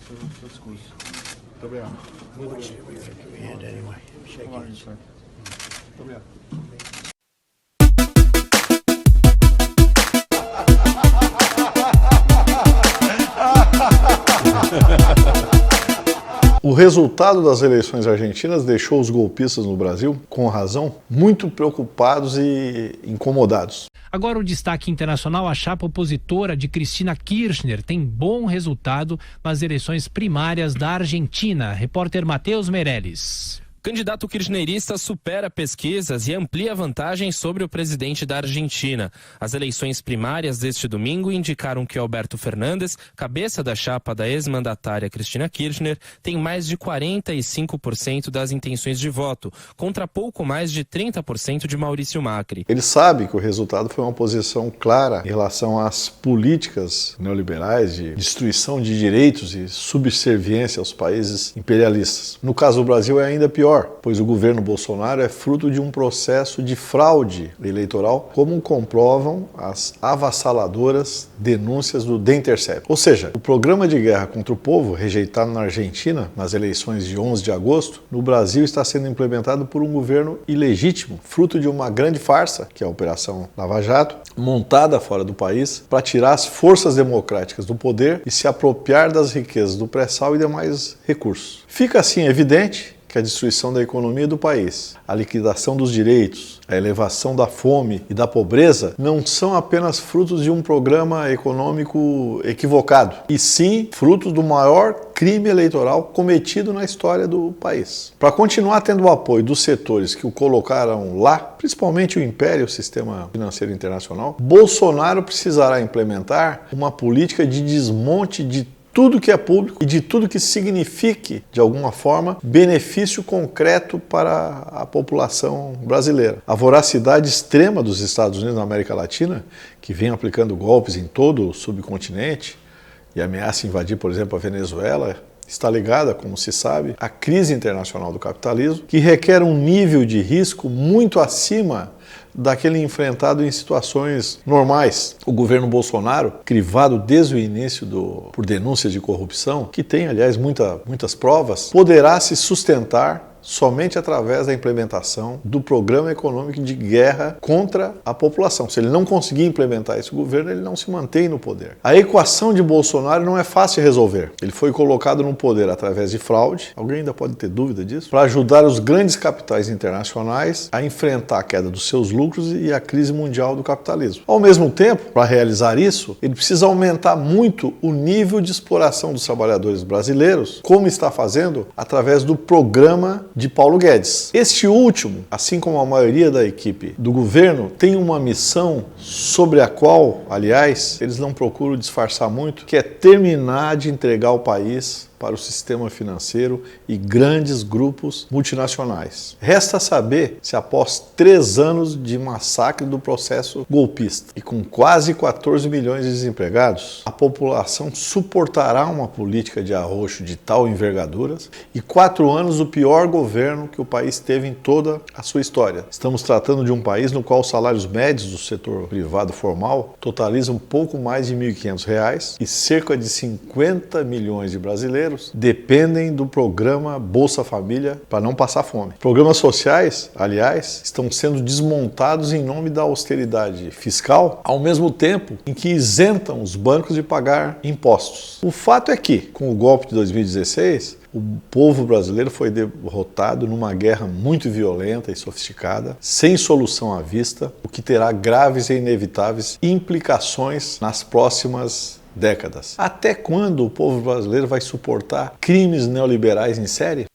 seu discurso. Muito obrigado. Muito obrigado. O resultado das eleições argentinas deixou os golpistas no Brasil, com razão, muito preocupados e incomodados. Agora o destaque internacional, a chapa opositora de Cristina Kirchner tem bom resultado nas eleições primárias da Argentina. Repórter Matheus Meirelles. O candidato kirchnerista supera pesquisas e amplia vantagem sobre o presidente da Argentina. As eleições primárias deste domingo indicaram que Alberto Fernandes, cabeça da chapa da ex-mandatária Cristina Kirchner, tem mais de 45% das intenções de voto, contra pouco mais de 30% de Maurício Macri. Ele sabe que o resultado foi uma posição clara em relação às políticas neoliberais de destruição de direitos e subserviência aos países imperialistas. No caso do Brasil é ainda pior, pois o governo Bolsonaro é fruto de um processo de fraude eleitoral, como comprovam as avassaladoras denúncias do The Intercept. Ou seja, o programa de guerra contra o povo, rejeitado na Argentina nas eleições de 11 de agosto, no Brasil está sendo implementado por um governo ilegítimo, fruto de uma grande farsa, que é a Operação Lava Jato, montada fora do país para tirar as forças democráticas do poder e se apropriar das riquezas do pré-sal e demais recursos. Fica assim evidente que a destruição da economia do país, a liquidação dos direitos, a elevação da fome e da pobreza não são apenas frutos de um programa econômico equivocado, e sim frutos do maior crime eleitoral cometido na história do país. Para continuar tendo o apoio dos setores que o colocaram lá, principalmente o Império, o Sistema Financeiro Internacional, Bolsonaro precisará implementar uma política de desmonte de tudo que é público e de tudo que signifique, de alguma forma, benefício concreto para a população brasileira. A voracidade extrema dos Estados Unidos na América Latina, que vem aplicando golpes em todo o subcontinente e ameaça invadir, por exemplo, a Venezuela, está ligada, como se sabe, à crise internacional do capitalismo, que requer um nível de risco muito acima daquele enfrentado em situações normais. O governo Bolsonaro, crivado desde o início por denúncias de corrupção, que tem, aliás, muitas provas, poderá se sustentar somente através da implementação do programa econômico de guerra contra a população. Se ele não conseguir implementar esse governo, ele não se mantém no poder. A equação de Bolsonaro não é fácil de resolver. Ele foi colocado no poder através de fraude, alguém ainda pode ter dúvida disso, para ajudar os grandes capitais internacionais a enfrentar a queda dos seus lucros e a crise mundial do capitalismo. Ao mesmo tempo, para realizar isso, ele precisa aumentar muito o nível de exploração dos trabalhadores brasileiros, como está fazendo através do programa de Paulo Guedes. Este último, assim como a maioria da equipe do governo, tem uma missão sobre a qual, aliás, eles não procuram disfarçar muito, que é terminar de entregar o país para o sistema financeiro e grandes grupos multinacionais. Resta saber se após 3 anos de massacre do processo golpista e com quase 14 milhões de desempregados, a população suportará uma política de arroxo de tal envergadura e 4 anos do pior governo que o país teve em toda a sua história. Estamos tratando de um país no qual os salários médios do setor privado formal totalizam pouco mais de R$ 1.500 e cerca de 50 milhões de brasileiros dependem do programa Bolsa Família para não passar fome. Programas sociais, aliás, estão sendo desmontados em nome da austeridade fiscal, ao mesmo tempo em que isentam os bancos de pagar impostos. O fato é que, com o golpe de 2016, o povo brasileiro foi derrotado numa guerra muito violenta e sofisticada, sem solução à vista, o que terá graves e inevitáveis implicações nas próximas décadas. Até quando o povo brasileiro vai suportar crimes neoliberais em série?